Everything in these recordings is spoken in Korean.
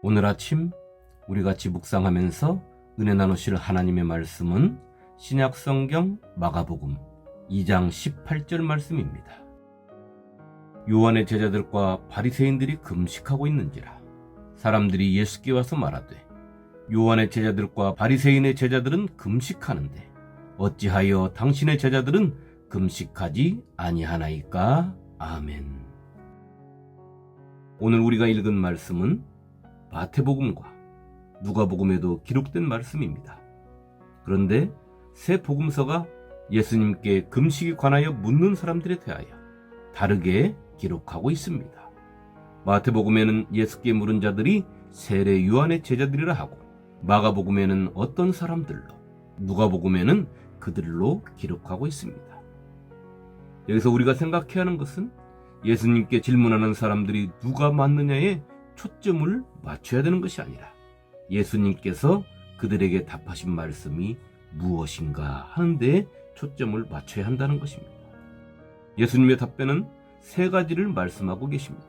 오늘 아침 우리 같이 묵상하면서 은혜 나누실 하나님의 말씀은 신약성경 마가복음 2장 18절 말씀입니다. 요한의 제자들과 바리새인들이 금식하고 있는지라 사람들이 예수께 와서 말하되 요한의 제자들과 바리새인의 제자들은 금식하는데 어찌하여 당신의 제자들은 금식하지 아니하나이까? 아멘. 오늘 우리가 읽은 말씀은 마태복음과 누가복음에도 기록된 말씀입니다. 그런데 세 복음서가 예수님께 금식에 관하여 묻는 사람들에 대하여 다르게 기록하고 있습니다. 마태복음에는 예수께 물은 자들이 세례 요한의 제자들이라 하고, 마가복음에는 어떤 사람들로, 누가복음에는 그들로 기록하고 있습니다. 여기서 우리가 생각해야 하는 것은 예수님께 질문하는 사람들이 누가 맞느냐에 초점을 맞춰야 되는 것이 아니라 예수님께서 그들에게 답하신 말씀이 무엇인가 하는 데에 초점을 맞춰야 한다는 것입니다. 예수님의 답변은 세 가지를 말씀하고 계십니다.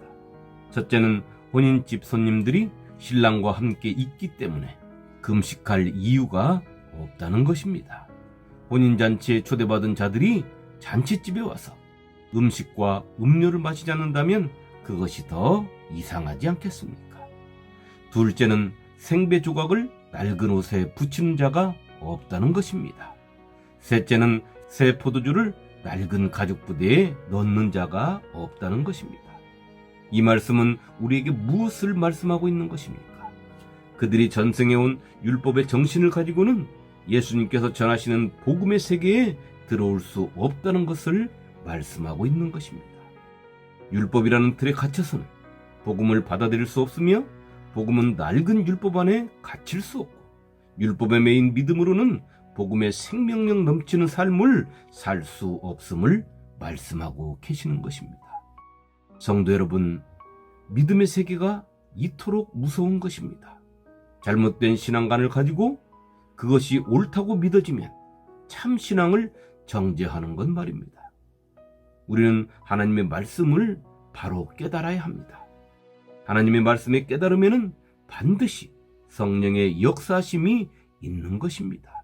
첫째는 혼인집 손님들이 신랑과 함께 있기 때문에 금식할 이유가 없다는 것입니다. 혼인잔치에 초대받은 자들이 잔치집에 와서 음식과 음료를 마시지 않는다면 그것이 더 이상하지 않겠습니까? 둘째는 생배 조각을 낡은 옷에 붙이는 자가 없다는 것입니다. 셋째는 새 포도주를 낡은 가죽 부대에 넣는 자가 없다는 것입니다. 이 말씀은 우리에게 무엇을 말씀하고 있는 것입니까? 그들이 전승해온 율법의 정신을 가지고는 예수님께서 전하시는 복음의 세계에 들어올 수 없다는 것을 말씀하고 있는 것입니다. 율법이라는 틀에 갇혀서는 복음을 받아들일 수 없으며, 복음은 낡은 율법 안에 갇힐 수 없고, 율법에 매인 믿음으로는 복음의 생명력 넘치는 삶을 살 수 없음을 말씀하고 계시는 것입니다. 성도 여러분, 믿음의 세계가 이토록 무서운 것입니다. 잘못된 신앙관을 가지고 그것이 옳다고 믿어지면 참 신앙을 정죄하는 것 말입니다. 우리는 하나님의 말씀을 바로 깨달아야 합니다. 하나님의 말씀에 깨달으면 반드시 성령의 역사하심이 있는 것입니다.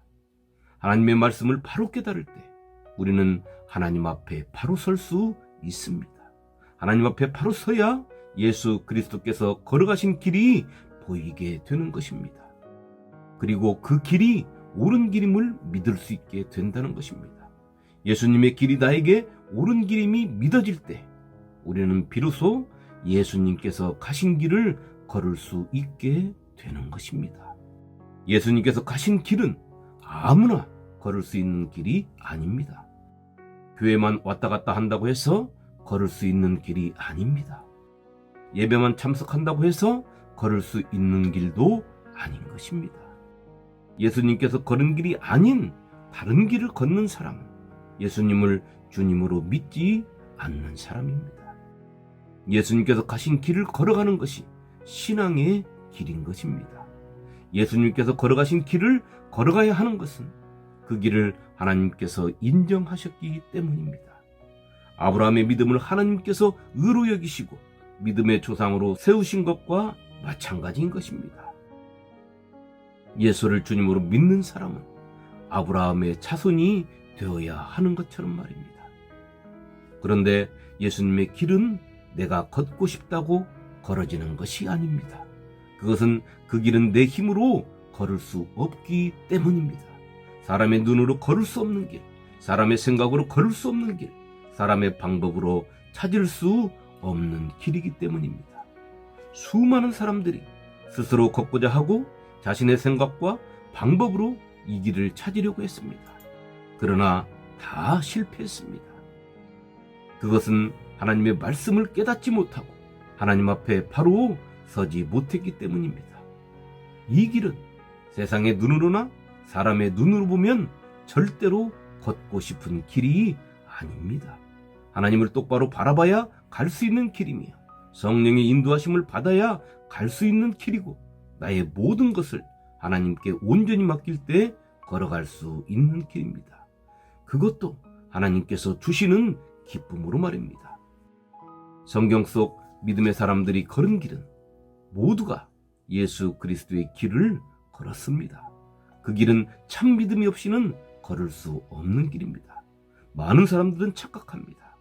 하나님의 말씀을 바로 깨달을 때 우리는 하나님 앞에 바로 설 수 있습니다. 하나님 앞에 바로 서야 예수 그리스도께서 걸어가신 길이 보이게 되는 것입니다. 그리고 그 길이 옳은 길임을 믿을 수 있게 된다는 것입니다. 예수님의 길이 나에게 옳은 길임이 믿어질 때 우리는 비로소 예수님께서 가신 길을 걸을 수 있게 되는 것입니다. 예수님께서 가신 길은 아무나 걸을 수 있는 길이 아닙니다. 교회만 왔다 갔다 한다고 해서 걸을 수 있는 길이 아닙니다. 예배만 참석한다고 해서 걸을 수 있는 길도 아닌 것입니다. 예수님께서 걸은 길이 아닌 다른 길을 걷는 사람은 예수님을 주님으로 믿지 않는 사람입니다. 예수님께서 가신 길을 걸어가는 것이 신앙의 길인 것입니다. 예수님께서 걸어가신 길을 걸어가야 하는 것은 그 길을 하나님께서 인정하셨기 때문입니다. 아브라함의 믿음을 하나님께서 의로 여기시고 믿음의 조상으로 세우신 것과 마찬가지인 것입니다. 예수를 주님으로 믿는 사람은 아브라함의 자손이 되어야 하는 것처럼 말입니다. 그런데 예수님의 길은 내가 걷고 싶다고 걸어지는 것이 아닙니다. 그것은 그 길은 내 힘으로 걸을 수 없기 때문입니다. 사람의 눈으로 걸을 수 없는 길, 사람의 생각으로 걸을 수 없는 길, 사람의 방법으로 찾을 수 없는 길이기 때문입니다. 수많은 사람들이 스스로 걷고자 하고 자신의 생각과 방법으로 이 길을 찾으려고 했습니다. 그러나 다 실패했습니다. 그것은 하나님의 말씀을 깨닫지 못하고 하나님 앞에 바로 서지 못했기 때문입니다. 이 길은 세상의 눈으로나 사람의 눈으로 보면 절대로 걷고 싶은 길이 아닙니다. 하나님을 똑바로 바라봐야 갈 수 있는 길이며, 성령의 인도하심을 받아야 갈 수 있는 길이고, 나의 모든 것을 하나님께 온전히 맡길 때 걸어갈 수 있는 길입니다. 그것도 하나님께서 주시는 기쁨으로 말입니다. 성경 속 믿음의 사람들이 걸은 길은 모두가 예수 그리스도의 길을 걸었습니다. 그 길은 참 믿음이 없이는 걸을 수 없는 길입니다. 많은 사람들은 착각합니다.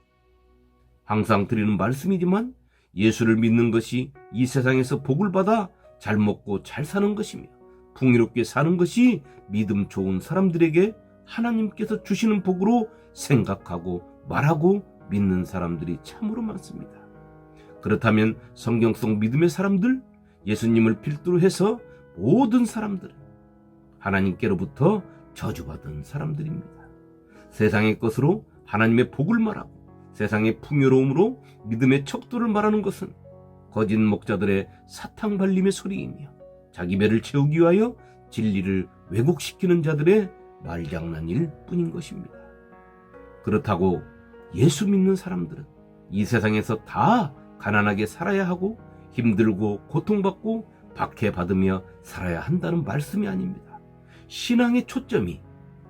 항상 드리는 말씀이지만 예수를 믿는 것이 이 세상에서 복을 받아 잘 먹고 잘 사는 것이며 풍요롭게 사는 것이 믿음 좋은 사람들에게 하나님께서 주시는 복으로 생각하고 말하고 믿는 사람들이 참으로 많습니다. 그렇다면 성경 속 믿음의 사람들, 예수님을 필두로 해서 모든 사람들은 하나님께로부터 저주받은 사람들입니다. 세상의 것으로 하나님의 복을 말하고 세상의 풍요로움으로 믿음의 척도를 말하는 것은 거짓 목자들의 사탕 발림의 소리이며 자기 배를 채우기 위하여 진리를 왜곡시키는 자들의 말장난일 뿐인 것입니다. 그렇다고 예수 믿는 사람들은 이 세상에서 다 가난하게 살아야 하고 힘들고 고통받고 박해받으며 살아야 한다는 말씀이 아닙니다. 신앙의 초점이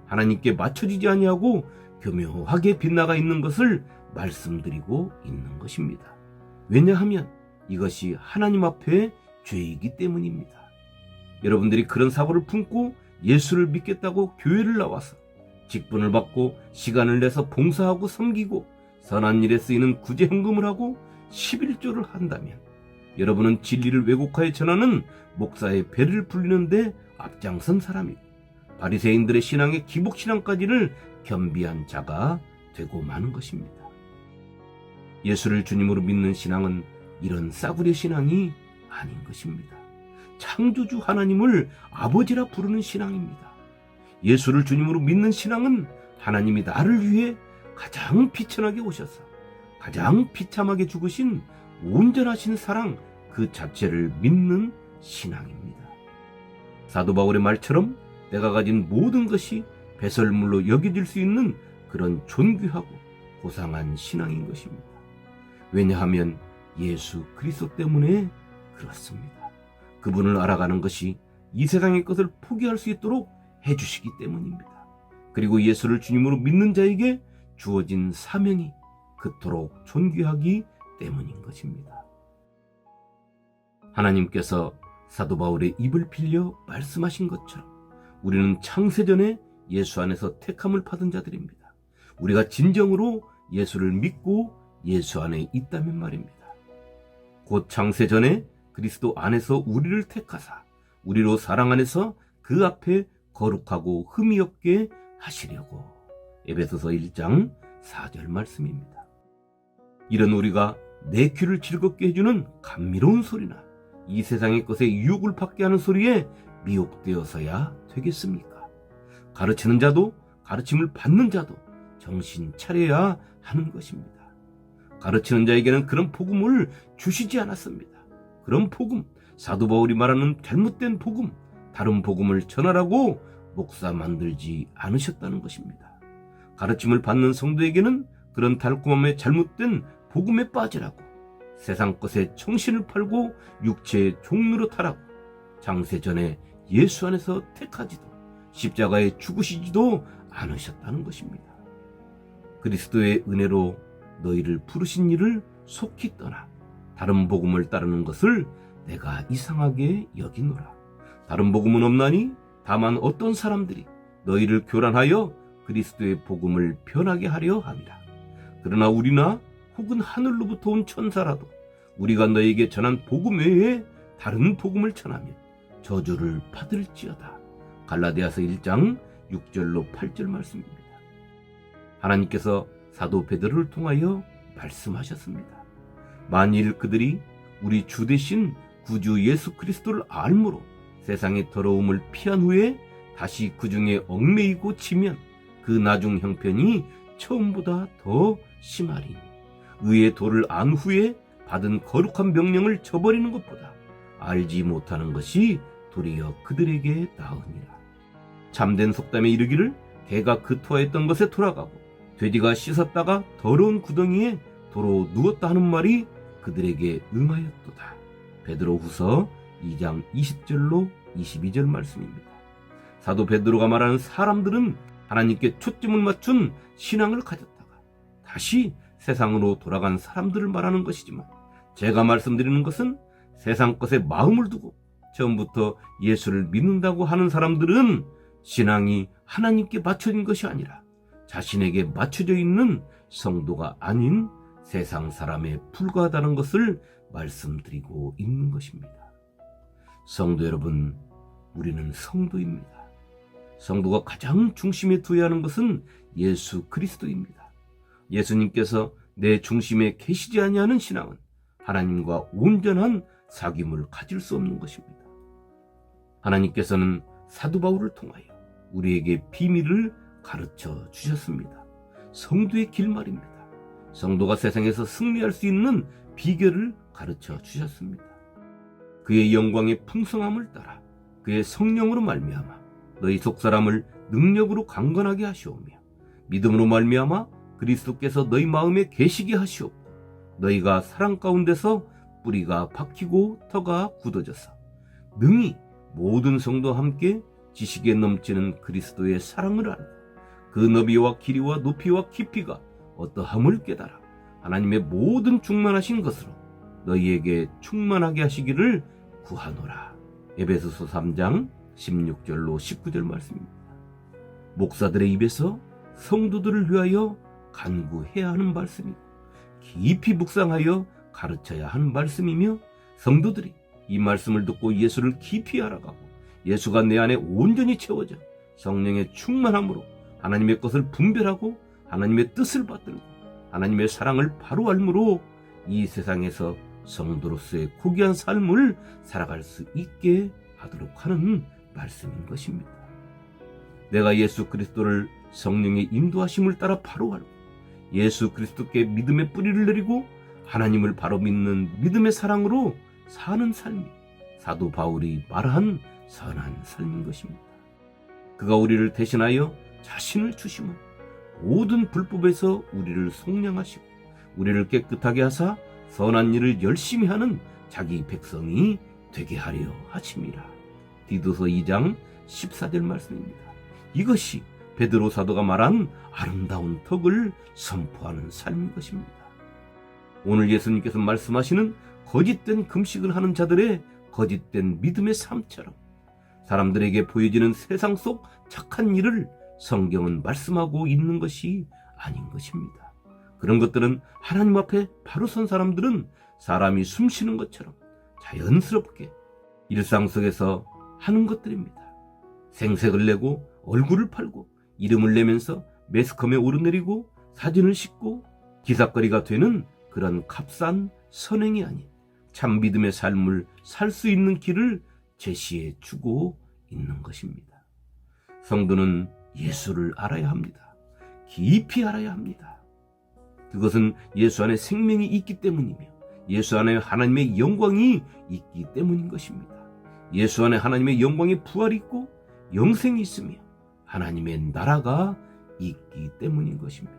하나님께 맞춰지지 아니하고 교묘하게 빗나가 있는 것을 말씀드리고 있는 것입니다. 왜냐하면 이것이 하나님 앞에 죄이기 때문입니다. 여러분들이 그런 사고를 품고 예수를 믿겠다고 교회를 나와서 직분을 받고 시간을 내서 봉사하고 섬기고 선한 일에 쓰이는 구제헌금을 하고 11조를 한다면 여러분은 진리를 왜곡하여 전하는 목사의 배를 불리는데 앞장선 사람이고 바리새인들의 신앙의 기복신앙까지를 겸비한 자가 되고 마는 것입니다. 예수를 주님으로 믿는 신앙은 이런 싸구려 신앙이 아닌 것입니다. 창조주 하나님을 아버지라 부르는 신앙입니다. 예수를 주님으로 믿는 신앙은 하나님이 나를 위해 가장 비천하게 오셔서 가장 비참하게 죽으신 온전하신 사랑 그 자체를 믿는 신앙입니다. 사도 바울의 말처럼 내가 가진 모든 것이 배설물로 여겨질 수 있는 그런 존귀하고 고상한 신앙인 것입니다. 왜냐하면 예수 그리스도 때문에 그렇습니다. 그분을 알아가는 것이 이 세상의 것을 포기할 수 있도록 해주시기 때문입니다. 그리고 예수를 주님으로 믿는 자에게 주어진 사명이 그토록 존귀하기 때문인 것입니다. 하나님께서 사도 바울의 입을 빌려 말씀하신 것처럼 우리는 창세전에 예수 안에서 택함을 받은 자들입니다. 우리가 진정으로 예수를 믿고 예수 안에 있다면 말입니다. 곧 창세전에 그리스도 안에서 우리를 택하사 우리로 사랑 안에서 그 앞에 거룩하고 흠이 없게 하시려고. 에베소서 1장 4절 말씀입니다. 이런 우리가 내 귀를 즐겁게 해주는 감미로운 소리나 이 세상의 것에 유혹을 받게 하는 소리에 미혹되어서야 되겠습니까? 가르치는 자도 가르침을 받는 자도 정신 차려야 하는 것입니다. 가르치는 자에게는 그런 복음을 주시지 않았습니다. 그런 복음, 사도 바울이 말하는 잘못된 복음, 다른 복음을 전하라고 목사 만들지 않으셨다는 것입니다. 가르침을 받는 성도에게는 그런 달콤함에 잘못된 복음에 빠지라고, 세상 것에 정신을 팔고 육체의 종로로 타라고, 창세전에 예수 안에서 택하지도 십자가에 죽으시지도 않으셨다는 것입니다. 그리스도의 은혜로 너희를 부르신 이를 속히 떠나 다른 복음을 따르는 것을 내가 이상하게 여기노라. 다른 복음은 없나니 다만 어떤 사람들이 너희를 교란하여 그리스도의 복음을 변하게 하려 함이라. 그러나 우리나 혹은 하늘로부터 온 천사라도 우리가 너에게 전한 복음 외에 다른 복음을 전하면 저주를 받을지어다. 갈라디아서 1장 6절로 8절 말씀입니다. 하나님께서 사도 베드로를 통하여 말씀하셨습니다. 만일 그들이 우리 주 되신 구주 예수 그리스도를 알므로 세상의 더러움을 피한 후에 다시 그 중에 얽매이고 치면 그 나중 형편이 처음보다 더 심하리니 의의 도를 안 후에 받은 거룩한 명령을 저버리는 것보다 알지 못하는 것이 도리어 그들에게 나으니라. 참된 속담에 이르기를 개가 그 토하였던 것에 돌아가고 돼지가 씻었다가 더러운 구덩이에 도로 누웠다 하는 말이 그들에게 응하였도다. 베드로후서 2장 20절로 22절 말씀입니다. 사도 베드로가 말하는 사람들은 하나님께 초점을 맞춘 신앙을 가졌다가 다시 세상으로 돌아간 사람들을 말하는 것이지만, 제가 말씀드리는 것은 세상 것에 마음을 두고 처음부터 예수를 믿는다고 하는 사람들은 신앙이 하나님께 맞춰진 것이 아니라 자신에게 맞춰져 있는 성도가 아닌 세상 사람에 불과하다는 것을 말씀드리고 있는 것입니다. 성도 여러분, 우리는 성도입니다. 성도가 가장 중심에 두어야 하는 것은 예수 그리스도입니다. 예수님께서 내 중심에 계시지 아니하는 신앙은 하나님과 온전한 사귐을 가질 수 없는 것입니다. 하나님께서는 사도 바울을 통하여 우리에게 비밀을 가르쳐 주셨습니다. 성도의 길 말입니다. 성도가 세상에서 승리할 수 있는 비결을 가르쳐 주셨습니다. 그의 영광의 풍성함을 따라 그의 성령으로 말미암아 너희 속사람을 능력으로 강건하게 하시오며 믿음으로 말미암아 그리스도께서 너희 마음에 계시게 하시옵고 너희가 사랑 가운데서 뿌리가 박히고 터가 굳어져서 능히 모든 성도와 함께 지식에 넘치는 그리스도의 사랑을 알고 그 너비와 길이와 높이와 깊이가 어떠함을 깨달아 하나님의 모든 충만하신 것으로 너희에게 충만하게 하시기를 구하노라. 에베소서 3장 16절로 19절 말씀입니다. 목사들의 입에서 성도들을 위하여 간구해야 하는 말씀이고 깊이 묵상하여 가르쳐야 하는 말씀이며 성도들이 이 말씀을 듣고 예수를 깊이 알아가고 예수가 내 안에 온전히 채워져 성령의 충만함으로 하나님의 것을 분별하고 하나님의 뜻을 받들고 하나님의 사랑을 바로 알므로 이 세상에서 성도로서의 고귀한 삶을 살아갈 수 있게 하도록 하는 말씀인 것입니다. 내가 예수 그리스도를 성령의 인도하심을 따라 바로 알고 예수 그리스도께 믿음의 뿌리를 내리고 하나님을 바로 믿는 믿음의 사랑으로 사는 삶이 사도 바울이 말한 선한 삶인 것입니다. 그가 우리를 대신하여 자신을 주심은 모든 불법에서 우리를 속량하시고 우리를 깨끗하게 하사 선한 일을 열심히 하는 자기 백성이 되게 하려 하심이라. 디도서 2장 14절 말씀입니다. 이것이 베드로 사도가 말한 아름다운 덕을 선포하는 삶인 것입니다. 오늘 예수님께서 말씀하시는 거짓된 금식을 하는 자들의 거짓된 믿음의 삶처럼 사람들에게 보여지는 세상 속 착한 일을 성경은 말씀하고 있는 것이 아닌 것입니다. 그런 것들은 하나님 앞에 바로 선 사람들은 사람이 숨 쉬는 것처럼 자연스럽게 일상 속에서 하는 것들입니다. 생색을 내고 얼굴을 팔고 이름을 내면서 매스컴에 오르내리고 사진을 싣고 기사거리가 되는 그런 값싼 선행이 아닌 참 믿음의 삶을 살 수 있는 길을 제시해 주고 있는 것입니다. 성도는 예수를 알아야 합니다. 깊이 알아야 합니다. 그것은 예수 안에 생명이 있기 때문이며 예수 안에 하나님의 영광이 있기 때문인 것입니다. 예수 안에 하나님의 영광의 부활이 있고 영생이 있으며 하나님의 나라가 있기 때문인 것입니다.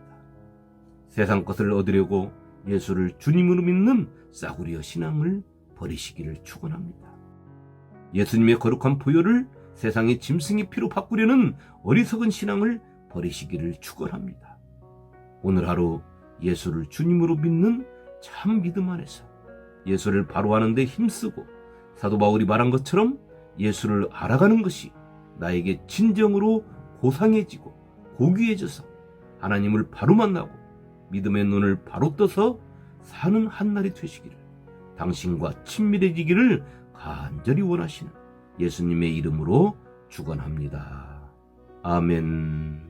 세상 것을 얻으려고 예수를 주님으로 믿는 싸구려 신앙을 버리시기를 축원합니다. 예수님의 거룩한 보혈을 세상의 짐승의 피로 바꾸려는 어리석은 신앙을 버리시기를 축원합니다. 오늘 하루 예수를 주님으로 믿는 참 믿음 안에서 예수를 바로 하는 데 힘쓰고 사도 바울이 말한 것처럼 예수를 알아가는 것이 나에게 진정으로 고상해지고 고귀해져서 하나님을 바로 만나고 믿음의 눈을 바로 떠서 사는 한날이 되시기를 당신과 친밀해지기를 간절히 원하시는 예수님의 이름으로 축원합니다. 아멘.